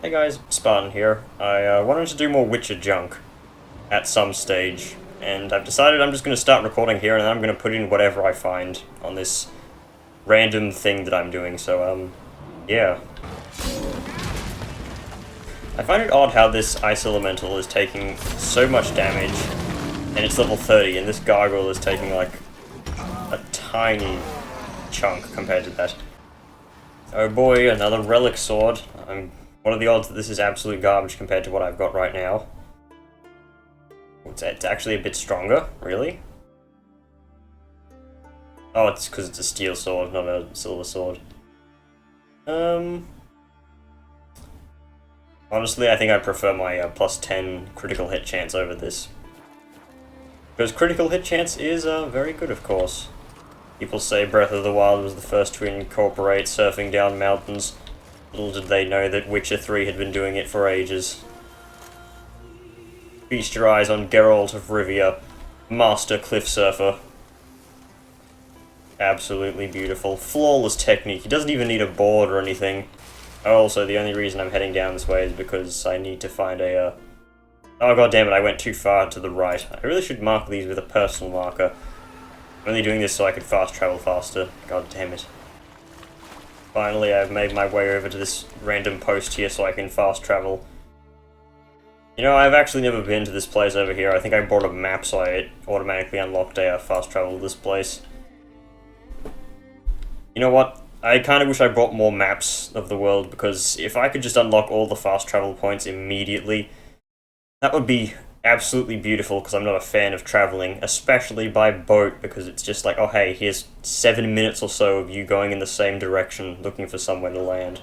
Hey guys, Spartan here. I wanted to do more Witcher junk at some stage, and I've decided I'm just going to start recording here, and I'm going to put in whatever I find on this random thing that I'm doing, so, yeah. I find it odd how this Ice Elemental is taking so much damage, and it's level 30, and this Gargoyle is taking, like, a tiny chunk compared to that. Oh boy, another Relic Sword. What are the odds that this is absolute garbage compared to what I've got right now? It's actually a bit stronger, really? Oh, it's because it's a steel sword, not a silver sword. Honestly, I think I prefer my plus 10 critical hit chance over this. Because critical hit chance is very good, of course. People say Breath of the Wild was the first to incorporate surfing down mountains. Little did they know that Witcher 3 had been doing it for ages. Feast your eyes on Geralt of Rivia, master cliff surfer. Absolutely beautiful. Flawless technique. He doesn't even need a board or anything. Also, the only reason I'm heading down this way is because I need to find a, Oh god damn it, I went too far to the right. I really should mark these with a personal marker. I'm only doing this so I could fast travel faster. God damn it. Finally, I've made my way over to this random post here so I can fast travel. You know, I've actually never been to this place over here. I think I bought a map so I automatically unlocked a fast travel to this place. You know what? I kind of wish I brought more maps of the world, because if I could just unlock all the fast travel points immediately, that would be absolutely beautiful, because I'm not a fan of traveling, especially by boat, because it's just like, oh hey, here's 7 minutes or so of you going in the same direction, looking for somewhere to land.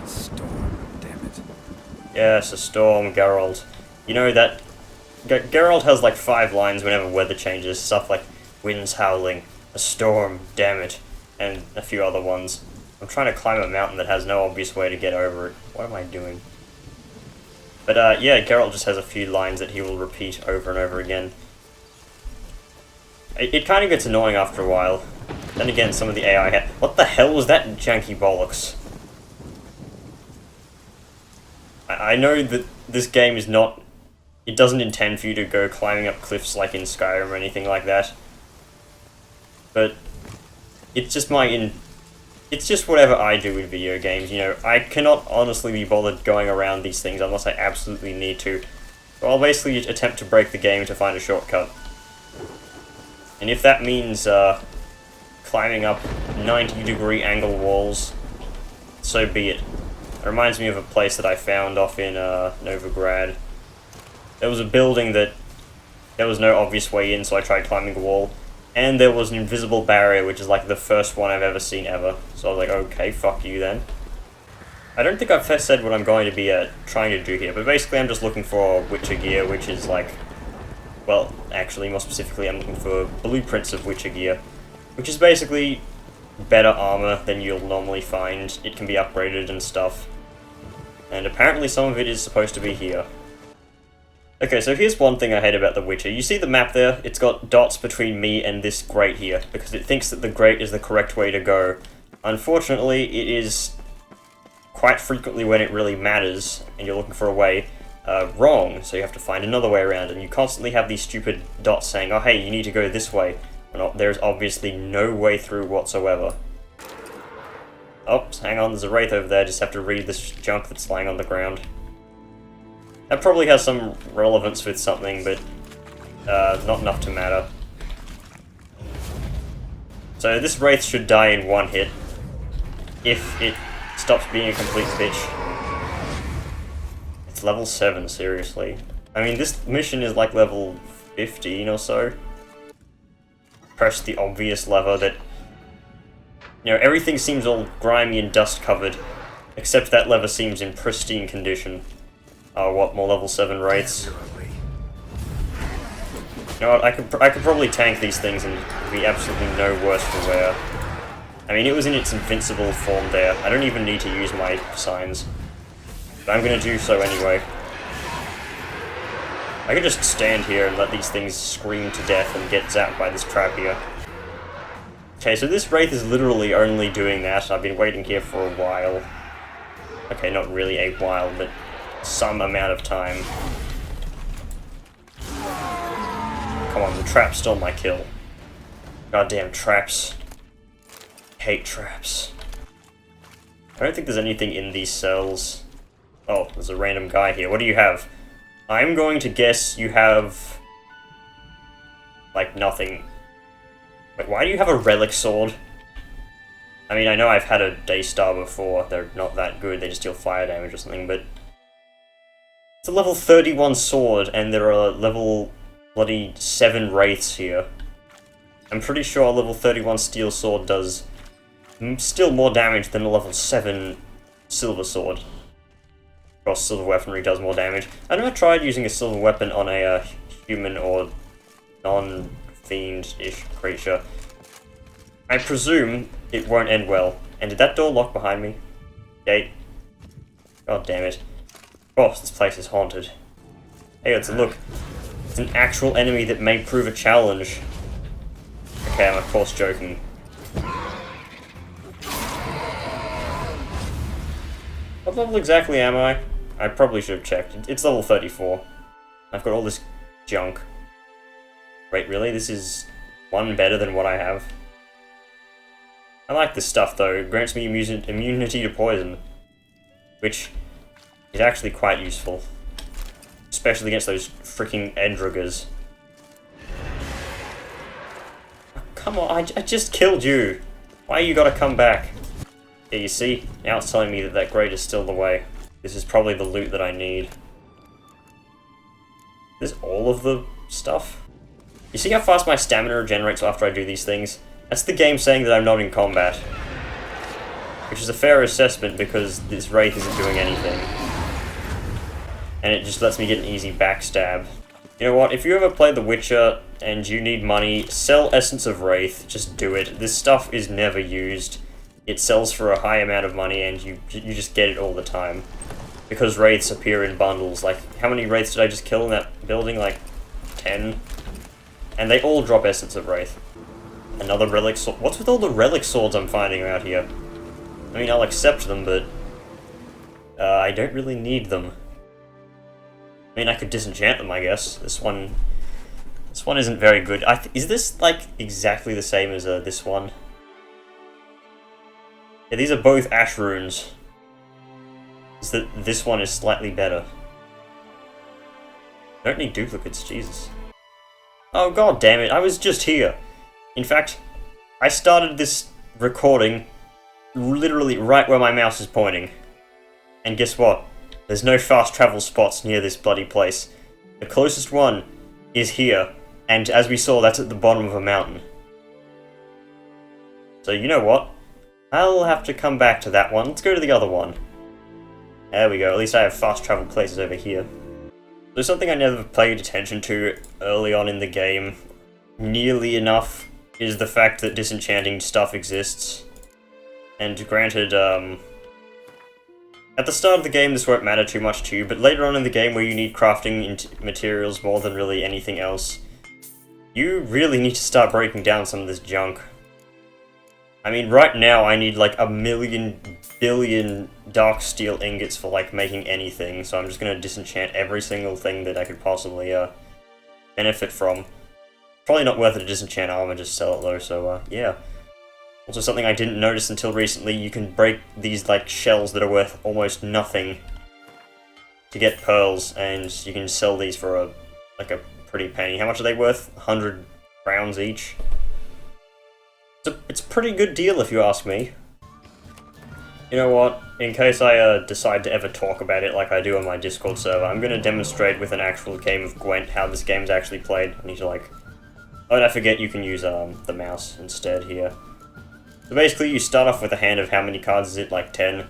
Storm, damn it. Yes, a storm, Geralt. You know that... Geralt has like 5 lines whenever weather changes, stuff like, winds howling, a storm, damn it, and a few other ones. I'm trying to climb a mountain that has no obvious way to get over it. What am I doing? But yeah, Geralt just has a few lines that he will repeat over and over again. It kind of gets annoying after a while. Then again, some of the AI had... What the hell was that janky bollocks? I know that this game is not... It doesn't intend for you to go climbing up cliffs like in Skyrim or anything like that. But it's just It's just whatever I do with video games, you know. I cannot honestly be bothered going around these things unless I absolutely need to. So I'll basically attempt to break the game to find a shortcut. And if that means climbing up 90-degree angle walls, so be it. It reminds me of a place that I found off in Novigrad. There was a building that there was no obvious way in, so I tried climbing a wall. And there was an invisible barrier, which is like the first one I've ever seen ever. So I was like, okay, fuck you then. I don't think I've said what I'm going to be trying to do here, but basically I'm just looking for Witcher gear, which is like... Well, actually, more specifically, I'm looking for blueprints of Witcher gear, which is basically better armor than you'll normally find. It can be upgraded and stuff. And apparently some of it is supposed to be here. Okay, so here's one thing I hate about The Witcher. You see the map there? It's got dots between me and this grate here, because it thinks that the grate is the correct way to go. Unfortunately, it is quite frequently when it really matters, and you're looking for a way, wrong, so you have to find another way around, and you constantly have these stupid dots saying, oh hey, you need to go this way. Well, there's obviously no way through whatsoever. Oh, hang on, there's a wraith over there, just have to read this junk that's lying on the ground. That probably has some relevance with something, but not enough to matter. So this wraith should die in one hit, if it stops being a complete bitch. It's level 7, seriously. I mean, this mission is like level 15 or so. Press the obvious lever that... You know, everything seems all grimy and dust covered, except that lever seems in pristine condition. Oh, what, more level 7 wraiths? You know what, I could probably tank these things and be absolutely no worse for wear. I mean, it was in its invincible form there. I don't even need to use my signs. But I'm gonna do so anyway. I could just stand here and let these things scream to death and get zapped by this trap here. Okay, so this wraith is literally only doing that. I've been waiting here for a while. Okay, not really a while, but some amount of time. Come on, the trap stole my kill. Goddamn traps. Hate traps. I don't think there's anything in these cells. Oh, there's a random guy here. What do you have? I'm going to guess you have... like, nothing. Wait, why do you have a relic sword? I mean, I know I've had a Daystar before. They're not that good. They just deal fire damage or something, but... it's a level 31 sword, and there are level... bloody 7 wraiths here. I'm pretty sure a level 31 steel sword does... still more damage than a level 7 silver sword. Of course, silver weaponry does more damage. I never tried using a silver weapon on a human or non-fiend-ish creature. I presume it won't end well. And did that door lock behind me? Gate. God damn it. Of course, this place is haunted. Hey, let's look. It's an actual enemy that may prove a challenge. Okay, I'm of course joking. What level exactly am I? I probably should have checked. It's level 34. I've got all this junk. Wait, really? This is one better than what I have? I like this stuff, though. It grants me immunity to poison. Which is actually quite useful. Especially against those freaking Endriggers. Oh, come on, I just killed you! Why you gotta come back? Yeah, you see? Now it's telling me that that grate is still the way. This is probably the loot that I need. Is this all of the stuff? You see how fast my stamina regenerates after I do these things? That's the game saying that I'm not in combat. Which is a fair assessment because this wraith isn't doing anything. And it just lets me get an easy backstab. You know what, if you ever play The Witcher and you need money, sell Essence of Wraith, just do it. This stuff is never used. It sells for a high amount of money and you just get it all the time. Because wraiths appear in bundles. Like, how many wraiths did I just kill in that building? Like, 10? And they all drop Essence of Wraith. Another relic sword. What's with all the relic swords I'm finding out here? I mean, I'll accept them, but... I don't really need them. I mean, I could disenchant them, I guess. This one isn't very good. Is this, like, exactly the same as this one? Yeah, these are both ash runes. Is that this one is slightly better. Don't need duplicates, Jesus. Oh god damn it, I was just here. In fact, I started this recording literally right where my mouse is pointing. And guess what? There's no fast travel spots near this bloody place. The closest one is here, and as we saw, that's at the bottom of a mountain. So you know what? I'll have to come back to that one. Let's go to the other one. There we go, at least I have fast travel places over here. There's something I never paid attention to early on in the game, nearly enough, is the fact that disenchanting stuff exists. And granted, at the start of the game this won't matter too much to you, but later on in the game where you need crafting materials more than really anything else, you really need to start breaking down some of this junk. I mean, right now I need like 1,000,000,000,000,000 dark steel ingots for like making anything, so I'm just gonna disenchant every single thing that I could possibly benefit from. Probably not worth it to disenchant armor, just sell it though, so yeah. Also something I didn't notice until recently, you can break these like shells that are worth almost nothing to get pearls, and you can sell these for a pretty penny. How much are they worth? 100 crowns each? It's a pretty good deal if you ask me. You know what, in case I decide to ever talk about it like I do on my Discord server, I'm gonna demonstrate with an actual game of Gwent how this game's actually played. I need to like... oh, and I forget you can use the mouse instead here. So basically you start off with a hand of how many cards is it, like 10,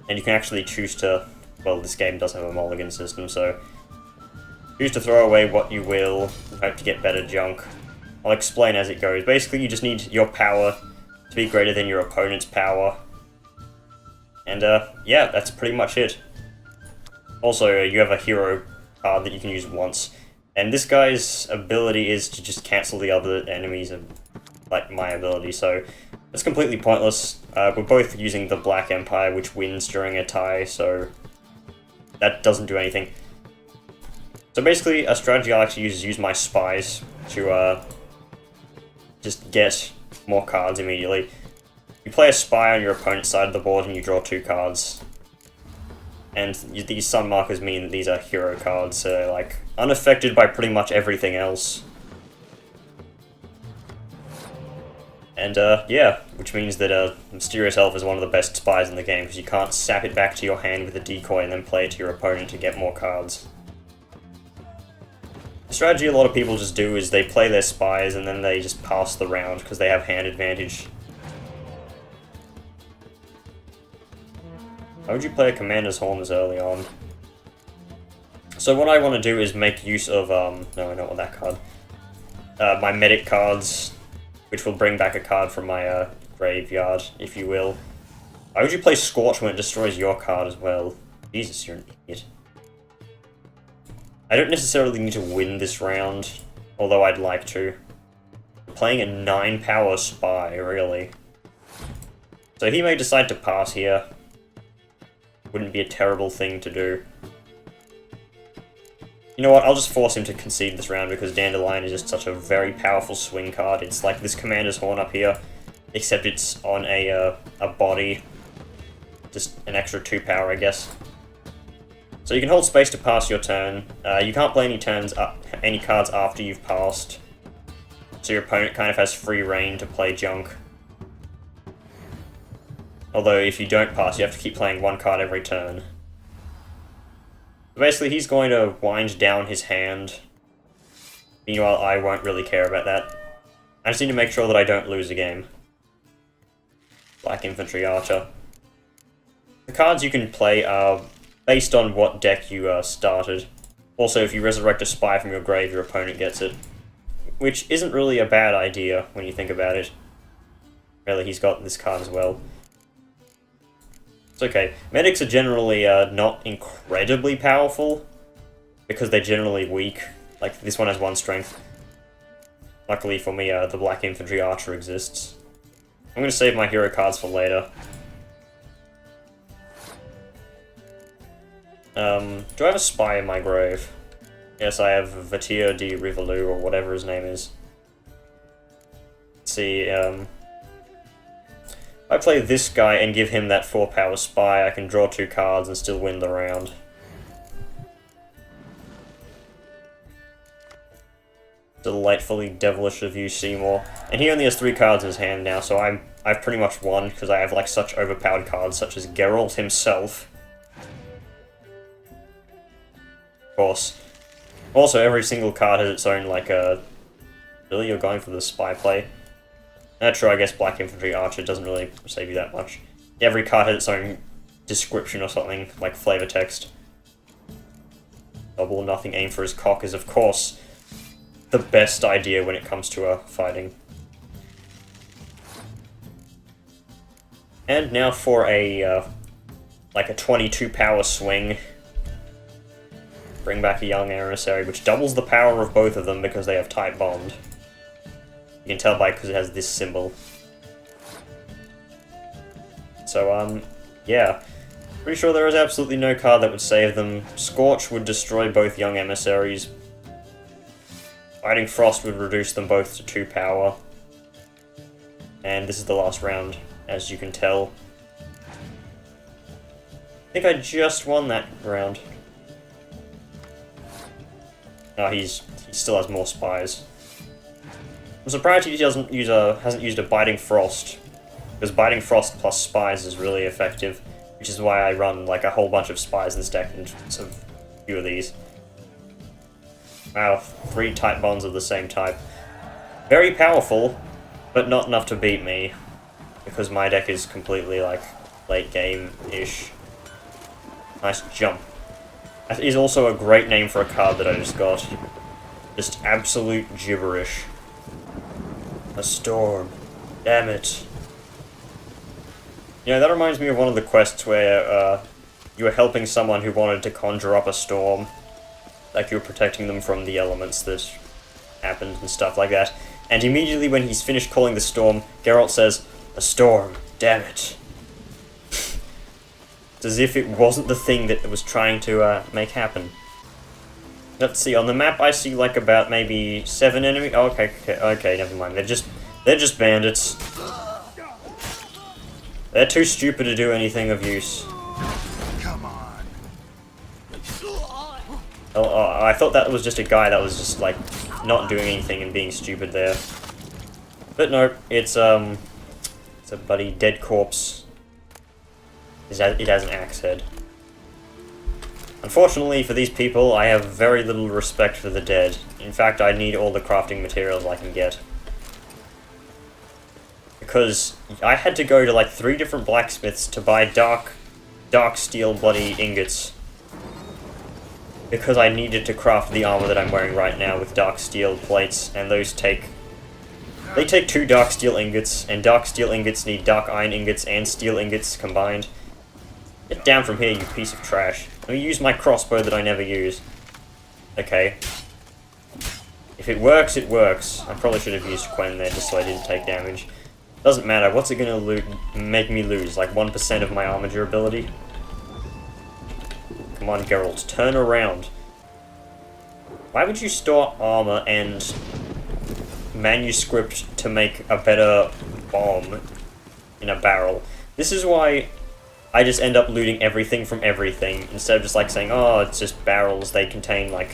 and you can actually choose to... well, this game does have a mulligan system, so... choose to throw away what you will, and hope to get better junk. I'll explain as it goes. Basically, you just need your power to be greater than your opponent's power. And, yeah, that's pretty much it. Also, you have a hero card that you can use once. And this guy's ability is to just cancel the other enemies of, like, my ability, so it's completely pointless. We're both using the Black Empire, which wins during a tie, so that doesn't do anything. So basically, a strategy I like to use my spies to just get more cards immediately. You play a spy on your opponent's side of the board and you draw 2 cards. And these sun markers mean that these are hero cards, so they're like unaffected by pretty much everything else. And yeah, which means that Mysterious Elf is one of the best spies in the game, because you can't sap it back to your hand with a decoy and then play it to your opponent to get more cards. The strategy a lot of people just do is they play their spies and then they just pass the round because they have hand advantage. Why would you play a Commander's Horn this early on? So what I want to do is make use of, no, I don't want that card. My medic cards, which will bring back a card from my graveyard, if you will. Why would you play Scorch when it destroys your card as well? Jesus, you're an idiot. I don't necessarily need to win this round, although I'd like to. I'm playing a 9-power spy, really. So he may decide to pass here. Wouldn't be a terrible thing to do. You know what, I'll just force him to concede this round because Dandelion is just such a very powerful swing card. It's like this Commander's Horn up here, except it's on a body. Just an extra 2 power, I guess. So you can hold space to pass your turn. You can't play any cards after you've passed. So your opponent kind of has free reign to play junk. Although if you don't pass, you have to keep playing 1 card every turn. Basically, he's going to wind down his hand. Meanwhile, I won't really care about that. I just need to make sure that I don't lose a game. Black Infantry Archer. The cards you can play are based on what deck you started. Also, if you resurrect a spy from your grave, your opponent gets it. Which isn't really a bad idea when you think about it. Really, he's got this card as well. It's okay. Medics are generally not incredibly powerful, because they're generally weak. Like, this one has 1 strength. Luckily for me, the Black Infantry Archer exists. I'm going to save my hero cards for later. Do I have a spy in my grave? Yes, I have Vatir de Rivelu, or whatever his name is. Let's see, if I play this guy and give him that 4-power spy, I can draw 2 cards and still win the round. Delightfully devilish of you, Seymour. And he only has 3 cards in his hand now, so I've pretty much won, because I have like such overpowered cards, such as Geralt himself. Of course. Also, every single card has its own, like, Really? You're going for the spy play? That's true, I guess Black Infantry Archer doesn't really save you that much. Every card has its own description or something, like flavor text. Double or nothing aim for his cock is, of course, the best idea when it comes to fighting. And now for a, like a 22-power swing. Bring back a young emissary, which doubles the power of both of them because they have tight bond. You can tell by because it has this symbol. So, yeah. Pretty sure there is absolutely no card that would save them. Scorch would destroy both young emissaries. Fighting Frost would reduce them both to 2 power. And this is the last round, as you can tell. I think I just won that round. No, he still has more spies. I'm surprised he hasn't used a Biting Frost, because Biting Frost plus spies is really effective, which is why I run like a whole bunch of spies in this deck and a few of these. Wow, 3 type bonds of the same type. Very powerful, but not enough to beat me, because my deck is completely like late game-ish. Nice jump. That is also a great name for a card that I just got. Just absolute gibberish. A storm. Damn it. You know, that reminds me of one of the quests where you were helping someone who wanted to conjure up a storm. Like you were protecting them from the elements that happened and stuff like that. And immediately when he's finished calling the storm, Geralt says, "A storm. damn it. It's as if it wasn't the thing that it was trying to make happen. Let's see, on the map I see like about maybe 7 enemies. Oh, okay, never mind. They're just bandits. They're too stupid to do anything of use. Come on. Oh, I thought that was just a guy that was just like not doing anything and being stupid there. But no, it's a bloody dead corpse. It has an axe head. Unfortunately for these people, I have very little respect for the dead. In fact, I need all the crafting materials I can get. Because I had to go to like 3 different blacksmiths to buy dark steel bloody ingots. Because I needed to craft the armor that I'm wearing right now with dark steel plates, and those take 2 dark steel ingots, and dark steel ingots need dark iron ingots and steel ingots combined. Get down from here, you piece of trash. Let me use my crossbow that I never use. Okay. If it works, it works. I probably should have used Quen there just so I didn't take damage. Doesn't matter, what's it gonna make me lose? Like 1% of my armor durability? Come on, Geralt, turn around. Why would you store armor and manuscript to make a better bomb in a barrel? This is why I just end up looting everything from everything, instead of just like saying, oh, it's just barrels, they contain like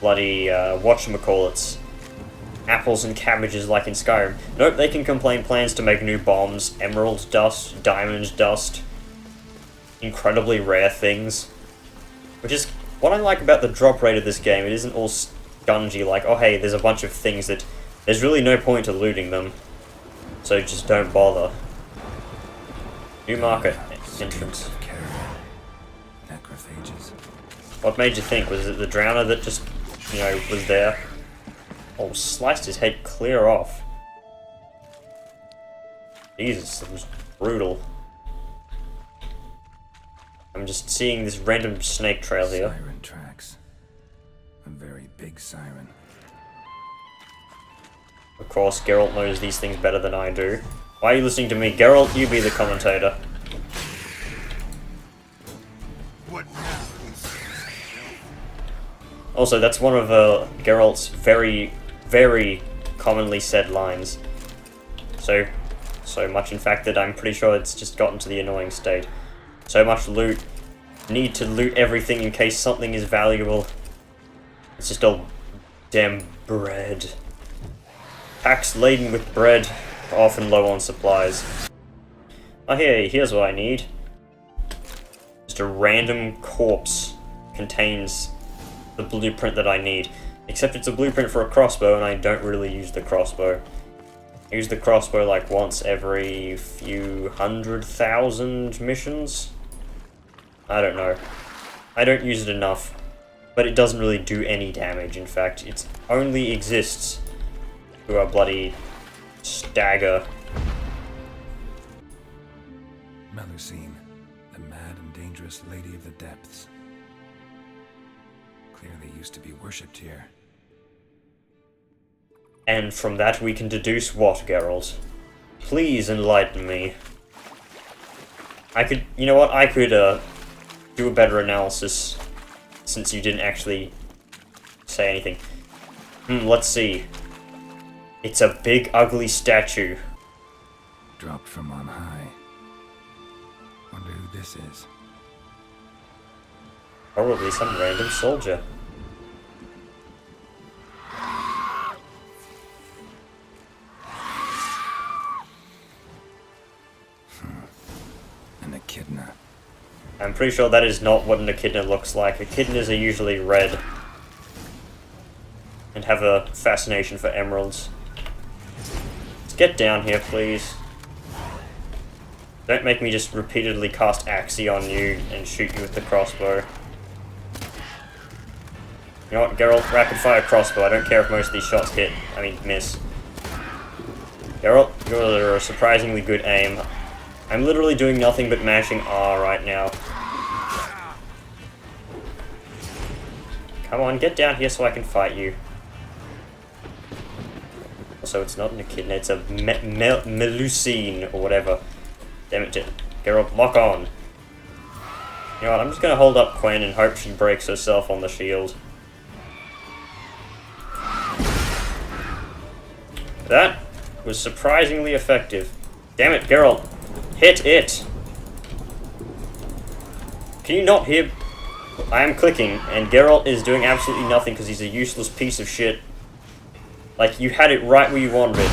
bloody, whatchamacallits, apples and cabbages like in Skyrim. Nope, they can contain plans to make new bombs, emerald dust, diamond dust, incredibly rare things. Which is what I like about the drop rate of this game. It isn't all spongy like, oh hey, there's a bunch of things that there's really no point to looting them, so just don't bother. New market entrance. Necrophages. What made you think? Was it the drowner that just, you know, was there? Oh, sliced his head clear off. Jesus, that was brutal. I'm just seeing this random snake trail here. Siren tracks. A very big siren. Of course, Geralt knows these things better than I do. Why are you listening to me? Geralt, you be the commentator. What now? Also, that's one of Geralt's very, very commonly said lines. So much in fact that I'm pretty sure it's just gotten to the annoying state. So much loot. Need to loot everything in case something is valuable. It's just all damn bread. Packs laden with bread, often low on supplies. Oh hey, here's what I need. Just a random corpse contains the blueprint that I need. Except it's a blueprint for a crossbow and I don't really use the crossbow. I use the crossbow like once every few 100,000 missions? I don't know. I don't use it enough. But it doesn't really do any damage, in fact. It only exists to a bloody stagger. Melusine, the mad and dangerous lady of the depths. Clearly used to be worshipped here. And from that we can deduce what, Geralt? Please enlighten me. You know what, I could, do a better analysis, since you didn't actually say anything. Let's see. It's a big, ugly statue. Dropped from on high. Wonder who this is. Probably some random soldier. An echidna. I'm pretty sure that is not what an echidna looks like. Echidnas are usually red. And have a fascination for emeralds. Let's get down here, please. Don't make me just repeatedly cast Axie on you and shoot you with the crossbow. You know what, Geralt? Rapid fire crossbow. I don't care if most of these shots hit. I mean, miss. Geralt, you're a surprisingly good aim. I'm literally doing nothing but mashing R right now. Come on, get down here so I can fight you. Also, it's not an echidna, it's a Melusine, or whatever. Damn it, Geralt, lock on. You know what, I'm just gonna hold up Quen and hope she breaks herself on the shield. That was surprisingly effective. Damn it, Geralt. Hit it! Can you not hear? I am clicking, and Geralt is doing absolutely nothing because he's a useless piece of shit. Like, you had it right where you wanted it.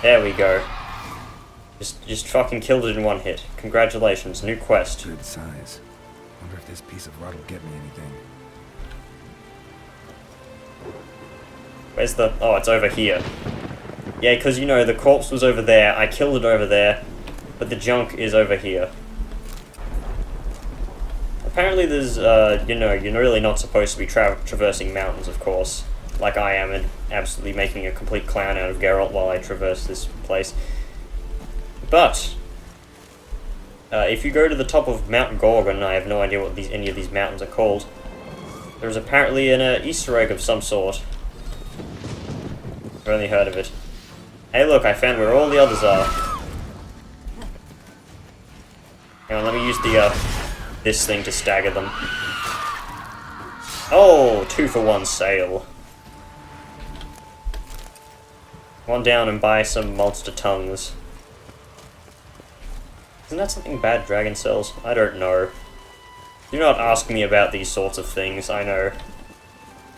There we go. Just fucking killed it in one hit. Congratulations, new quest. Good size. Wonder if this piece of rod will get me anything. Where's the... Oh, it's over here. Yeah, because, you know, the corpse was over there, I killed it over there, but the junk is over here. Apparently there's, you know, you're really not supposed to be traversing mountains, of course, like I am, and absolutely making a complete clown out of Geralt while I traverse this place. But, if you go to the top of Mount Gorgon, I have no idea what any of these mountains are called, there's apparently an Easter egg of some sort. I've only heard of it. Hey look, I found where all the others are. Hang on, let me use the, this thing to stagger them. Oh, 2-for-1 sale. One down and buy some monster tongues. Isn't that something bad Dragon sells? I don't know. Do not ask me about these sorts of things, I know.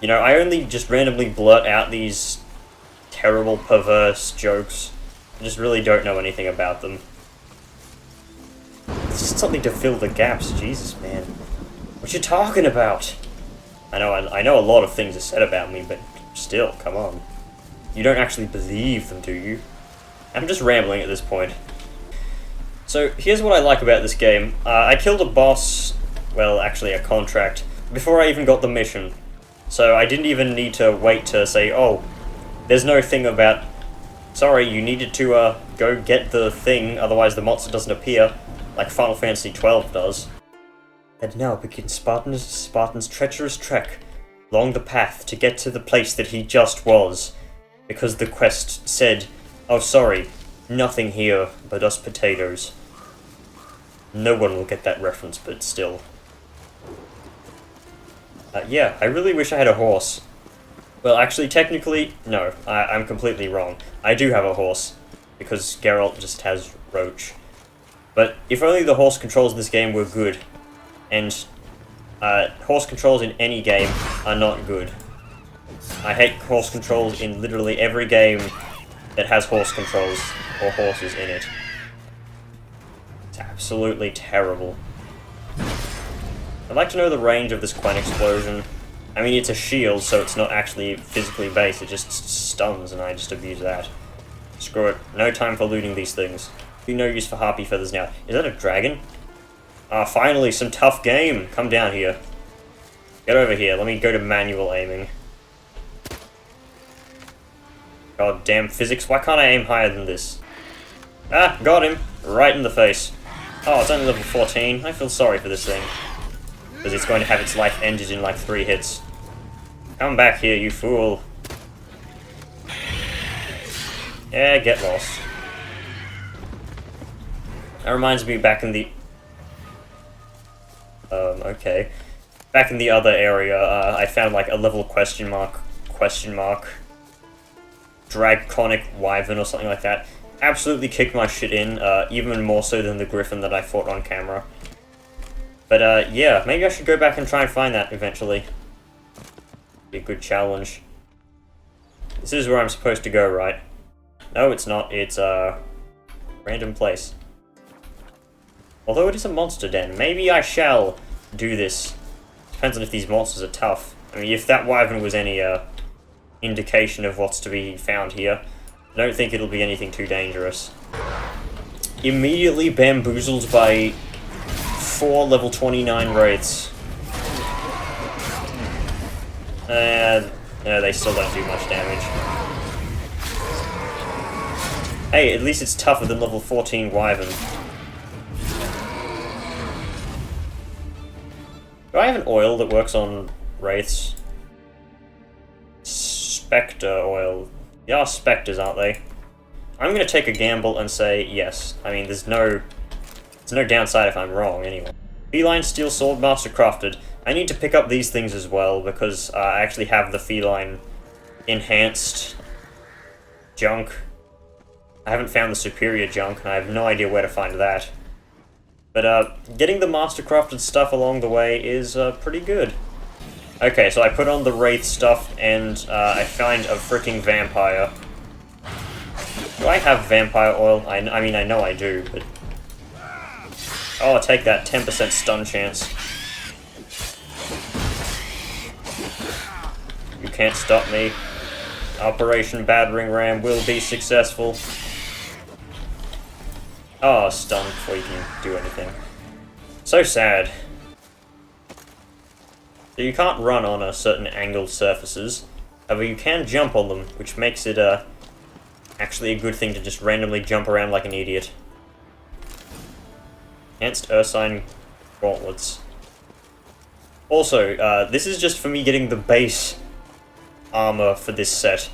You know, I only just randomly blurt out these terrible, perverse jokes. I just really don't know anything about them. It's just something to fill the gaps, Jesus, man. What you talking about? I know a lot of things are said about me, but still, come on. You don't actually believe them, do you? I'm just rambling at this point. So, here's what I like about this game. I killed a boss, well, actually a contract, before I even got the mission. So I didn't even need to wait to say, oh, there's no thing about, sorry, you needed to go get the thing, otherwise the monster doesn't appear, like Final Fantasy XII does. And now begins Spartan's treacherous trek along the path to get to the place that he just was, because the quest said, oh sorry, nothing here but us potatoes. No one will get that reference, but still. Yeah, I really wish I had a horse. Well, actually, technically, no, I'm completely wrong. I do have a horse, because Geralt just has Roach. But if only the horse controls in this game were good. And horse controls in any game are not good. I hate horse controls in literally every game that has horse controls or horses in it. It's absolutely terrible. I'd like to know the range of this Quen explosion. I mean, it's a shield, so it's not actually physically based, it just stuns, and I just abuse that. Screw it. No time for looting these things. Be no use for harpy feathers now. Is that a dragon? Ah, finally, some tough game! Come down here. Get over here, let me go to manual aiming. God damn physics, why can't I aim higher than this? Ah, got him! Right in the face. Oh, it's only level 14. I feel sorry for this thing. Because it's going to have its life ended in like 3 hits. Come back here, you fool. Yeah, get lost. That reminds me back in the... okay. Back in the other area, I found like a level question mark, Draconic Wyvern or something like that. Absolutely kicked my shit in, even more so than the Griffin that I fought on camera. But, yeah, maybe I should go back and try and find that eventually. Be a good challenge. This is where I'm supposed to go, right? No, it's not. It's a random place. Although it is a monster den, maybe I shall do this. Depends on if these monsters are tough. I mean, if that wyvern was any indication of what's to be found here, I don't think it'll be anything too dangerous. Immediately bamboozled by 4 level 29 wraiths. No, they still don't do much damage. Hey, at least it's tougher than level 14 wyvern. Do I have an oil that works on wraiths? Spectre oil. They are spectres, aren't they? I'm gonna take a gamble and say yes. I mean, there's no downside if I'm wrong, anyway. Feline Steel Sword Master crafted. I need to pick up these things as well, because I actually have the feline enhanced junk. I haven't found the superior junk, and I have no idea where to find that. But, getting the Master crafted stuff along the way is, pretty good. Okay, so I put on the wraith stuff, and, I find a freaking vampire. Do I have vampire oil? I mean, I know I do, but... Oh, take that 10% stun chance. You can't stop me. Operation Battering Ram will be successful. Oh, stun before you can do anything. So sad. So you can't run on a certain angled surfaces, however you can jump on them, which makes it, actually a good thing to just randomly jump around like an idiot. Enhanced Ursine Gauntlets. Also, this is just for me getting the base armor for this set.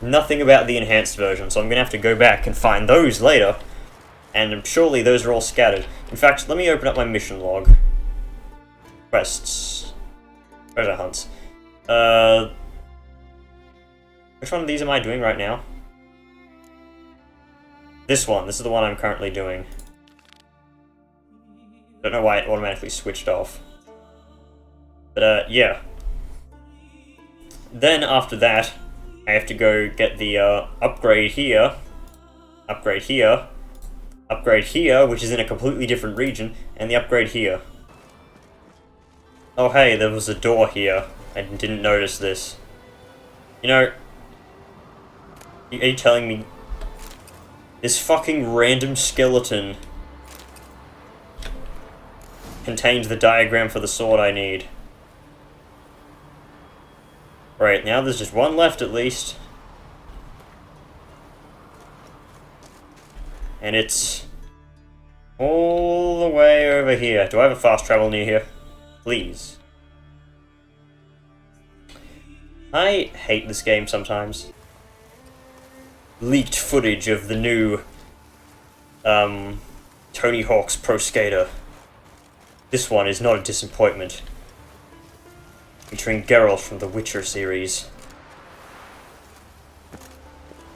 Nothing about the enhanced version, so I'm gonna have to go back and find those later. And surely those are all scattered. In fact, let me open up my mission log. Quests. Treasure hunts. Which one of these am I doing right now? This one. This is the one I'm currently doing. Don't know why it automatically switched off. But, yeah. Then, after that, I have to go get the, upgrade here. Upgrade here. Upgrade here, which is in a completely different region. And the upgrade here. Oh, hey, there was a door here. I didn't notice this. You know... Are you telling me... This fucking random skeleton... contains the diagram for the sword I need. Right, now there's just one left at least. And it's all the way over here. Do I have a fast travel near here? Please. I hate this game sometimes. Leaked footage of the new Tony Hawk's Pro Skater. This one is not a disappointment. Featuring Geralt from the Witcher series.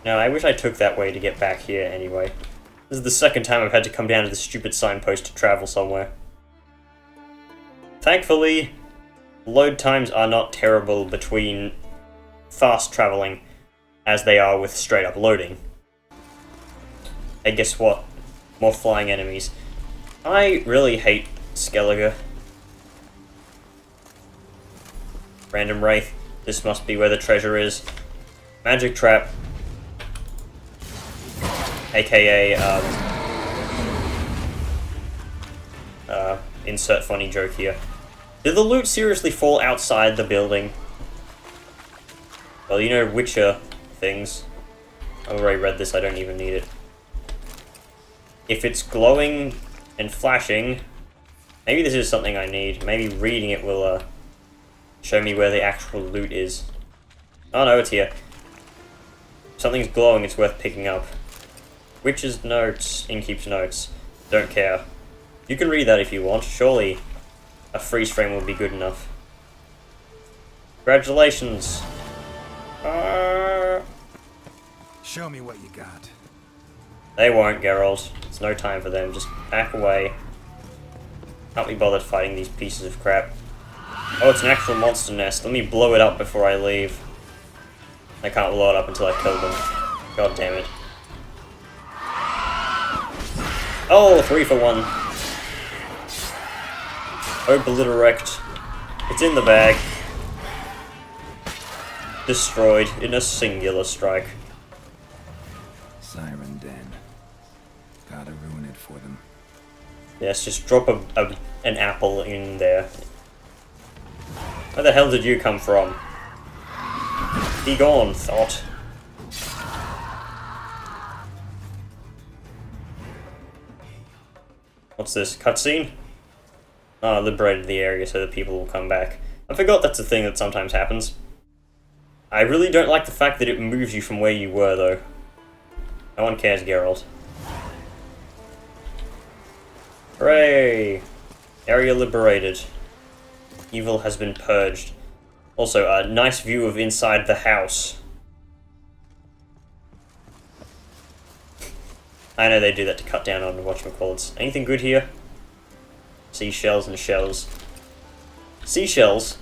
Now, I wish I took that way to get back here anyway. This is the second time I've had to come down to this stupid signpost to travel somewhere. Thankfully, load times are not terrible between fast traveling as they are with straight up loading. And guess what? More flying enemies. I really hate Skellige. Random wraith. This must be where the treasure is. Magic trap. AKA, insert funny joke here. Did the loot seriously fall outside the building? Well, you know Witcher things. I've already read this, I don't even need it. If it's glowing and flashing, maybe this is something I need. Maybe reading it will, show me where the actual loot is. Oh no, it's here. If something's glowing, it's worth picking up. Witcher's notes, Innkeep's notes. Don't care. You can read that if you want. Surely a freeze frame will be good enough. Congratulations. Show me what you got. They won't, Geralt. It's no time for them. Just back away. Can't be bothered fighting these pieces of crap. Oh, it's an actual monster nest. Let me blow it up before I leave. I can't blow it up until I kill them. God damn it. Oh, 3 for 1. Obliterate. It's in the bag. Destroyed in a singular strike. Siren Den. Gotta ruin it for them. Yes, just drop an apple in there. Where the hell did you come from? Be gone, thought. What's this? Cutscene? Oh, liberated the area so that people will come back. I forgot that's a thing that sometimes happens. I really don't like the fact that it moves you from where you were, though. No one cares, Geralt. Hooray! Area liberated. Evil has been purged. Also, a nice view of inside the house. I know they do that to cut down on whatchamacallits. Anything good here? Seashells and shells. Seashells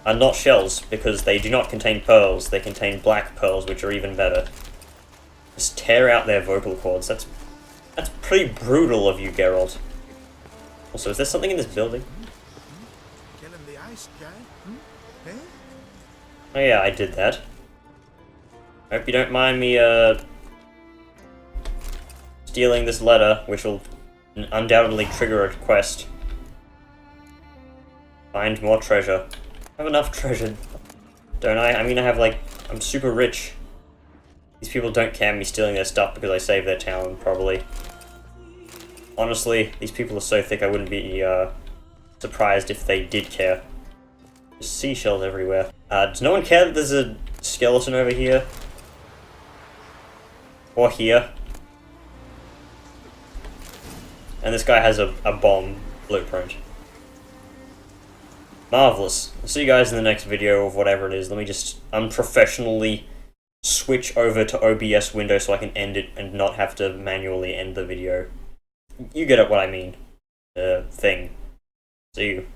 are not shells because they do not contain pearls. They contain black pearls, which are even better. Just tear out their vocal cords. That's pretty brutal of you, Geralt. Also, is there something in this building? Killing the ice guy? Eh? Oh yeah, I did that. Hope you don't mind me, stealing this letter, which will undoubtedly trigger a quest. Find more treasure. I have enough treasure, don't I? I mean, I'm super rich. These people don't care me stealing their stuff because I saved their town, probably. Honestly, these people are so thick I wouldn't be, surprised if they did care. There's seashells everywhere. Does no one care that there's a skeleton over here? Or here? And this guy has a bomb blueprint. Marvelous. I'll see you guys in the next video of whatever it is. Let me just unprofessionally switch over to OBS window so I can end it and not have to manually end the video. You get at what I mean. Thing. See you.